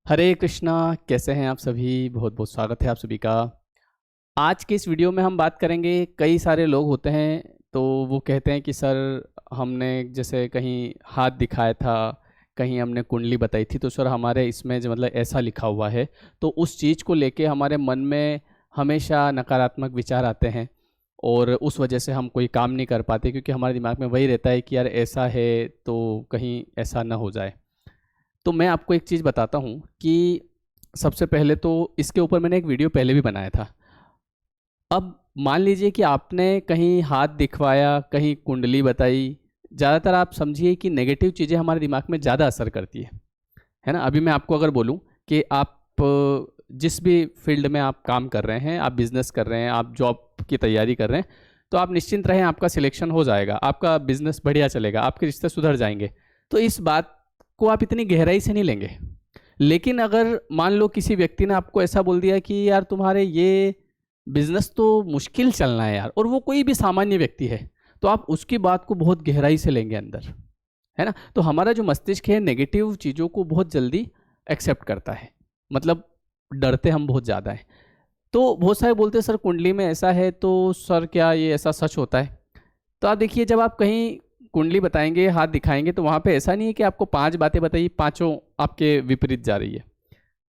हरे कृष्णा। कैसे हैं आप सभी? बहुत बहुत स्वागत है आप सभी का। आज के इस वीडियो में हम बात करेंगे। कई सारे लोग होते हैं तो वो कहते हैं कि सर हमने जैसे कहीं हाथ दिखाया था, कहीं हमने कुंडली बताई थी तो सर हमारे इसमें जो मतलब ऐसा लिखा हुआ है, तो उस चीज़ को लेके हमारे मन में हमेशा नकारात्मक विचार आते हैं और उस वजह से हम कोई काम नहीं कर पाते, क्योंकि हमारे दिमाग में वही रहता है कि यार ऐसा है तो कहीं ऐसा ना हो जाए। तो मैं आपको एक चीज़ बताता हूँ कि सबसे पहले तो इसके ऊपर मैंने एक वीडियो पहले भी बनाया था। अब मान लीजिए कि आपने कहीं हाथ दिखवाया, कहीं कुंडली बताई, ज़्यादातर आप समझिए कि नेगेटिव चीज़ें हमारे दिमाग में ज़्यादा असर करती है ना? अभी मैं आपको अगर बोलूँ कि आप जिस भी फील्ड में आप काम कर रहे हैं, आप बिज़नेस कर रहे हैं, आप जॉब की तैयारी कर रहे हैं, तो आप निश्चिंत रहें, आपका सिलेक्शन हो जाएगा, आपका बिज़नेस बढ़िया चलेगा, आपके रिश्ते सुधर जाएँगे। तो इस बात को आप इतनी गहराई से नहीं लेंगे। लेकिन अगर मान लो किसी व्यक्ति ने आपको ऐसा बोल दिया कि यार तुम्हारे ये बिज़नेस तो मुश्किल चलना है यार, और वो कोई भी सामान्य व्यक्ति है, तो आप उसकी बात को बहुत गहराई से लेंगे अंदर, है ना? तो हमारा जो मस्तिष्क है नेगेटिव चीज़ों को बहुत जल्दी एक्सेप्ट करता है। मतलब डरते हम बहुत ज़्यादा हैं। तो बहुत सारे बोलते हैं सर कुंडली में ऐसा है, तो सर क्या ये ऐसा सच होता है? तो आप देखिए, जब आप कहीं कुंडली बताएँगे, हाथ दिखाएँगे, तो वहाँ पे ऐसा नहीं है कि आपको 5 बातें बताइए, पाँचों आपके विपरीत जा रही है।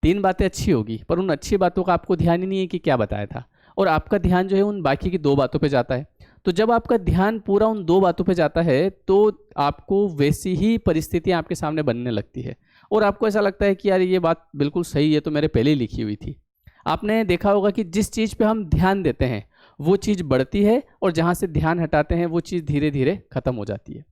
3 बातें अच्छी होगी, पर उन अच्छी बातों का आपको ध्यान ही नहीं है कि क्या बताया था, और आपका ध्यान जो है उन बाकी की 2 बातों पे जाता है। तो जब आपका ध्यान पूरा उन 2 बातों पे जाता है, तो आपको वैसी ही परिस्थितियाँ आपके सामने बनने लगती है और आपको ऐसा लगता है कि यार ये बात बिल्कुल सही है, तो मेरे पहले ही लिखी हुई थी। आपने देखा होगा कि जिस चीज़ पे हम ध्यान देते हैं, वो चीज़ बढ़ती है, और जहाँ से ध्यान हटाते हैं, वो चीज़ धीरे-धीरे खत्म हो जाती है।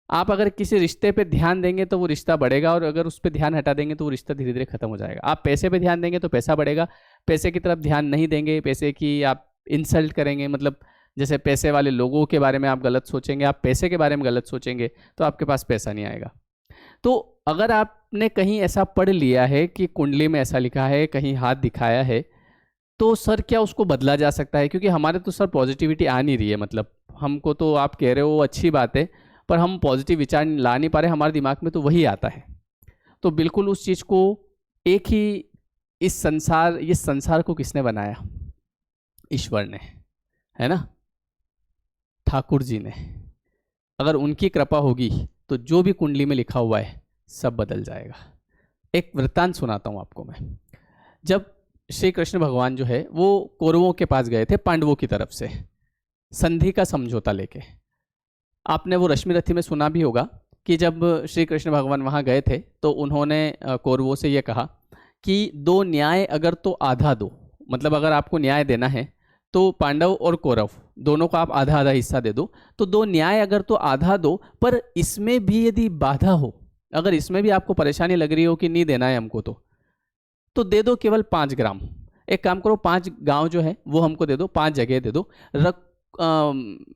आप अगर किसी रिश्ते पे ध्यान देंगे तो वो रिश्ता बढ़ेगा, और अगर उस पे ध्यान हटा देंगे तो वो रिश्ता धीरे-धीरे खत्म हो जाएगा। आप पैसे पे ध्यान देंगे तो पैसा बढ़ेगा, पैसे की तरफ ध्यान नहीं देंगे, पैसे की आप इंसल्ट करेंगे, मतलब जैसे पैसे वाले लोगों के बारे में आप गलत सोचेंगे, आप पैसे के बारे में गलत सोचेंगे, तो आपके पास पैसा नहीं आएगा। तो अगर आपने कहीं ऐसा पढ़ लिया है कि कुंडली में ऐसा लिखा है, कहीं हाथ दिखाया है, तो सर क्या उसको बदला जा सकता है? क्योंकि हमारे तो सर पॉजिटिविटी आ नहीं रही है, मतलब हमको तो आप कह रहे हो वो अच्छी बात है, पर हम पॉजिटिव विचार ला नहीं पा रहे, हमारे दिमाग में तो वही आता है। तो बिल्कुल उस चीज़ को एक ही इस संसार को किसने बनाया? ईश्वर ने, है ना? ठाकुर जी ने। अगर उनकी कृपा होगी तो जो भी कुंडली में लिखा हुआ है सब बदल जाएगा। एक वृत्तांत सुनाता हूँ आपको मैं। जब श्री कृष्ण भगवान जो है वो कौरवों के पास गए थे पांडवों की तरफ से संधि का समझौता लेके। आपने वो रश्मि रथी में सुना भी होगा कि जब श्री कृष्ण भगवान वहाँ गए थे तो उन्होंने कौरवों से ये कहा कि दो न्याय अगर तो आधा दो, मतलब अगर आपको न्याय देना है तो पांडव और कौरव दोनों को आप आधा आधा हिस्सा दे दो। तो दो न्याय अगर तो आधा दो, पर इसमें भी यदि बाधा हो, अगर इसमें भी आपको परेशानी लग रही हो कि नहीं देना है हमको, तो दे दो केवल 5 ग्राम। एक काम करो, 5 गांव जो है वो हमको दे दो, 5 जगह दे दो,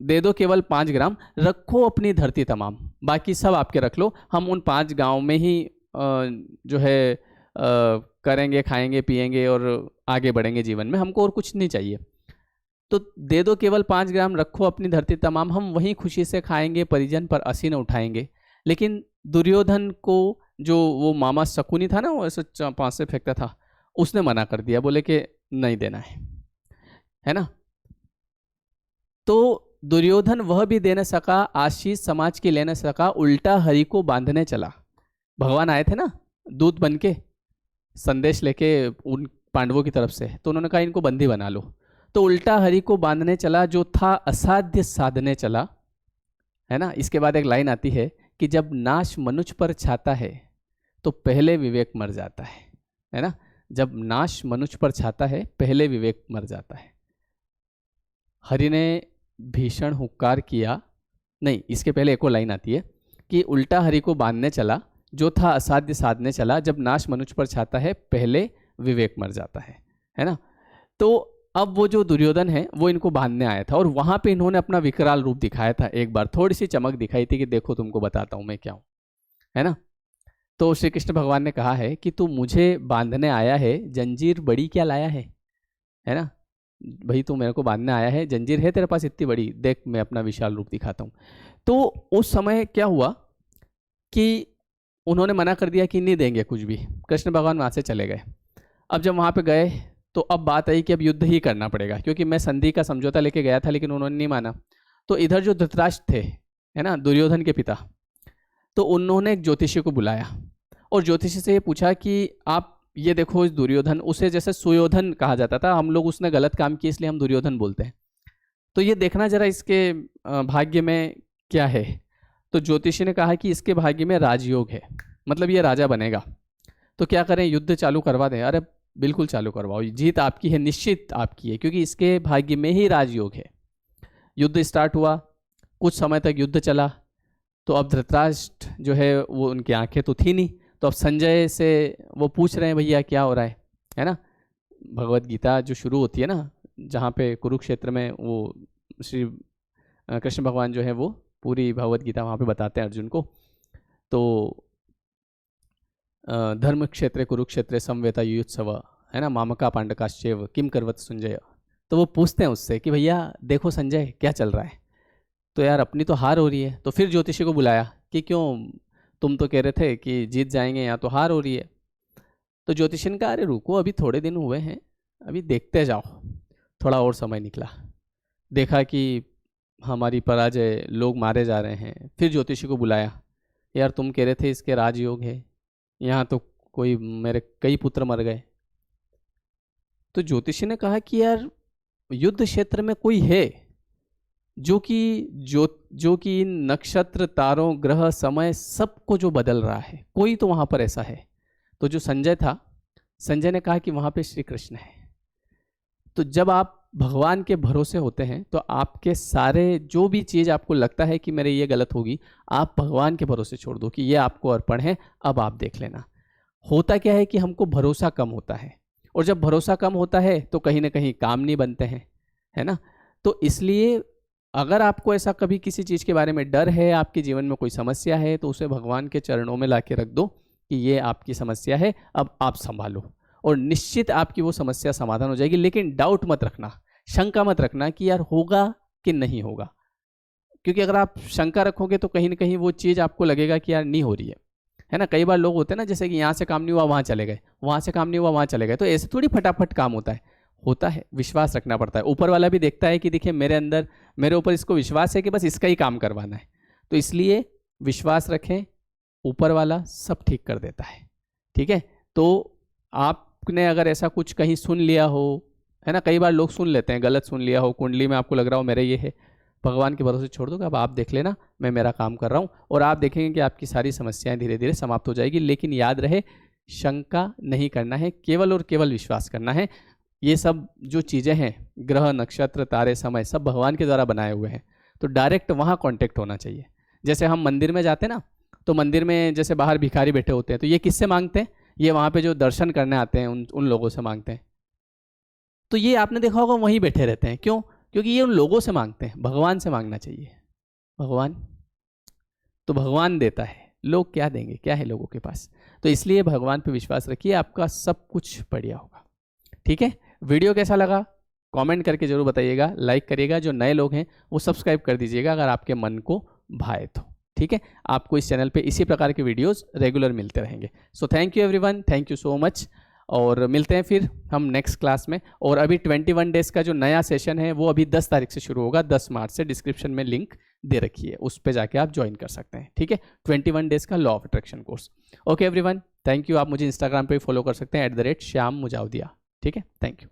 दे दो केवल 5 ग्राम, रखो अपनी धरती तमाम, बाकी सब आपके रख लो, हम उन 5 गांव में ही जो है करेंगे, खाएंगे, पिएंगे और आगे बढ़ेंगे जीवन में, हमको और कुछ नहीं चाहिए। तो दे दो केवल 5 ग्राम, रखो अपनी धरती तमाम, हम वहीं खुशी से खाएंगे, परिजन पर असी न उठाएंगे। लेकिन दुर्योधन को, जो वो मामा शकुनी था ना, वो ऐसे पांच से फेंकता था, उसने मना कर दिया, बोले कि नहीं देना है ना? तो दुर्योधन वह भी दे न सका, आशीष समाज की ले न सका, उल्टा हरि को बांधने चला। भगवान आए थे ना दूत बन के, संदेश लेके उन पांडवों की तरफ से, तो उन्होंने कहा इनको बंदी बना लो। तो उल्टा हरि को बांधने चला, जो था असाध्य साधने चला, है ना? इसके बाद एक लाइन आती है कि जब नाश मनुष्य पर छाता है तो पहले विवेक मर जाता है ना? जब नाश मनुष्य पर छाता है पहले विवेक मर जाता है। हरि ने भीषण हुक्कार किया, नहीं, इसके पहले एक और लाइन आती है कि उल्टा हरि को बांधने चला, जो था असाध्य साधने चला, जब नाश मनुष्य पर छाता है पहले विवेक मर जाता है ना? तो अब वो जो दुर्योधन है वो इनको बांधने आया था, और वहां पे इन्होंने अपना विकराल रूप दिखाया था। एक बार थोड़ी सी चमक दिखाई थी कि देखो तुमको बताता हूं मैं क्या हूं, है ना? तो श्री कृष्ण भगवान ने कहा है कि तू मुझे बांधने आया है, जंजीर बड़ी क्या लाया है ना? भाई तू मेरे को बांधने आया है, जंजीर है तेरे पास इतनी बड़ी, देख मैं अपना विशाल रूप दिखाता हूँ। तो उस समय क्या हुआ कि उन्होंने मना कर दिया कि नहीं देंगे कुछ भी। कृष्ण भगवान वहाँ से चले गए। अब जब वहाँ पे गए तो अब बात आई कि अब युद्ध ही करना पड़ेगा, क्योंकि मैं संधि का समझौता लेके गया था लेकिन उन्होंने नहीं माना। तो इधर जो धृतराष्ट्र थे, है ना, दुर्योधन के पिता, तो उन्होंने एक ज्योतिषी को बुलाया और ज्योतिषी से ये पूछा कि आप ये देखो, इस दुर्योधन, उसे जैसे सुयोधन कहा जाता था, हम लोग उसने गलत काम किया इसलिए हम दुर्योधन बोलते हैं, तो ये देखना जरा इसके भाग्य में क्या है। तो ज्योतिषी ने कहा कि इसके भाग्य में राजयोग है, मतलब ये राजा बनेगा। तो क्या करें, युद्ध चालू करवा दें? अरे बिल्कुल चालू करवाओ, जीत आपकी है, निश्चित आपकी है, क्योंकि इसके भाग्य में ही राजयोग है। युद्ध स्टार्ट हुआ, कुछ समय तक युद्ध चला। तो अब धृतराष्ट्र जो है वो, उनकी आंखें तो थी नहीं, तो अब संजय से वो पूछ रहे हैं भैया क्या हो रहा है ना। भगवत गीता जो शुरू होती है ना, जहाँ पे कुरुक्षेत्र में वो श्री कृष्ण भगवान जो है वो पूरी भगवत गीता वहाँ पे बताते हैं अर्जुन को। तो धर्म क्षेत्र कुरुक्षेत्र संवेता युयुत्सव, है ना, मामका पांडकाश्चैव किम करवत संजय। तो वो पूछते हैं उससे कि भैया देखो संजय क्या चल रहा है। तो यार अपनी तो हार हो रही है। तो फिर ज्योतिषी को बुलाया कि क्यों, तुम तो कह रहे थे कि जीत जाएंगे, यहाँ तो हार हो रही है। तो ज्योतिषी ने कहा अरे रुको, अभी थोड़े दिन हुए हैं, अभी देखते जाओ। थोड़ा और समय निकला, देखा कि हमारी पराजय, लोग मारे जा रहे हैं। फिर ज्योतिषी को बुलाया, यार तुम कह रहे थे इसके राजयोग है, यहाँ तो कोई मेरे कई पुत्र मर गए। तो ज्योतिषी ने कहा कि यार युद्ध क्षेत्र में कोई है जो कि नक्षत्र, तारों, ग्रह, समय सबको जो बदल रहा है, कोई तो वहाँ पर ऐसा है। तो जो संजय था, संजय ने कहा कि वहाँ पे श्री कृष्ण है। तो जब आप भगवान के भरोसे होते हैं तो आपके सारे जो भी चीज़ आपको लगता है कि मेरे ये गलत होगी, आप भगवान के भरोसे छोड़ दो कि ये आपको अर्पण है, अब आप देख लेना। होता क्या है कि हमको भरोसा कम होता है, और जब भरोसा कम होता है तो कहीं ना कहीं काम नहीं बनते हैं, है ना। तो इसलिए अगर आपको ऐसा कभी किसी चीज़ के बारे में डर है, आपके जीवन में कोई समस्या है, तो उसे भगवान के चरणों में ला के रख दो कि ये आपकी समस्या है, अब आप संभालो, और निश्चित आपकी वो समस्या समाधान हो जाएगी। लेकिन डाउट मत रखना, शंका मत रखना कि यार होगा कि नहीं होगा, क्योंकि अगर आप शंका रखोगे तो कहीं ना कहीं वो चीज़ आपको लगेगा कि यार नहीं हो रही है ना। कई बार लोग होते हैं ना, जैसे कि यहाँ से काम नहीं हुआ वहाँ चले गए, वहाँ से काम नहीं हुआ वहाँ चले गए, तो ऐसे थोड़ी फटाफट काम होता है। विश्वास रखना पड़ता है। ऊपर वाला भी देखता है कि देखिए मेरे अंदर, मेरे ऊपर इसको विश्वास है कि बस इसका ही काम करवाना है, तो इसलिए विश्वास रखें, ऊपर वाला सब ठीक कर देता है, ठीक है। तो आपने अगर ऐसा कुछ कहीं सुन लिया हो, है ना, कई बार लोग सुन लेते हैं, गलत सुन लिया हो, कुंडली में आपको लग रहा हो मेरे ये है, भगवान के भरोसे छोड़ दो कि अब आप देख लेना, मैं मेरा काम कर रहा हूँ, और आप देखेंगे कि आपकी सारी समस्याएं धीरे धीरे समाप्त हो जाएगी। लेकिन याद रहे, शंका नहीं करना है, केवल और केवल विश्वास करना है। ये सब जो चीज़ें हैं, ग्रह, नक्षत्र, तारे, समय, सब भगवान के द्वारा बनाए हुए हैं, तो डायरेक्ट वहाँ कांटेक्ट होना चाहिए। जैसे हम मंदिर में जाते हैं ना, तो मंदिर में जैसे बाहर भिखारी बैठे होते हैं, तो ये किससे मांगते हैं? ये वहाँ पे जो दर्शन करने आते हैं उन लोगों से मांगते हैं। तो ये आपने देखा होगा वहीं बैठे रहते हैं, क्यों? क्योंकि ये उन लोगों से मांगते हैं। भगवान से मांगना चाहिए। भगवान तो भगवान देता है, लोग क्या देंगे, क्या है लोगों के पास। तो इसलिए भगवान पे विश्वास रखिए, आपका सब कुछ बढ़िया होगा, ठीक है। वीडियो कैसा लगा कमेंट करके जरूर बताइएगा, लाइक करिएगा, जो नए लोग हैं वो सब्सक्राइब कर दीजिएगा अगर आपके मन को भाए तो, ठीक है। आपको इस चैनल पे इसी प्रकार के वीडियोस रेगुलर मिलते रहेंगे। So thank you everyone, thank you so much, और मिलते हैं फिर हम नेक्स्ट क्लास में। और अभी 21 डेज का जो नया सेशन है वो अभी 10 तारीख से शुरू होगा, 10 मार्च से। डिस्क्रिप्शन में लिंक दे रखी है, उस पर जाके आप ज्वाइन कर सकते हैं, ठीक है। 21 डेज का law of attraction course. Okay everyone, thank you. आप मुझे इंस्टाग्राम पे फॉलो कर सकते हैं @श्याम मुजावदिया, ठीक है। Thank you.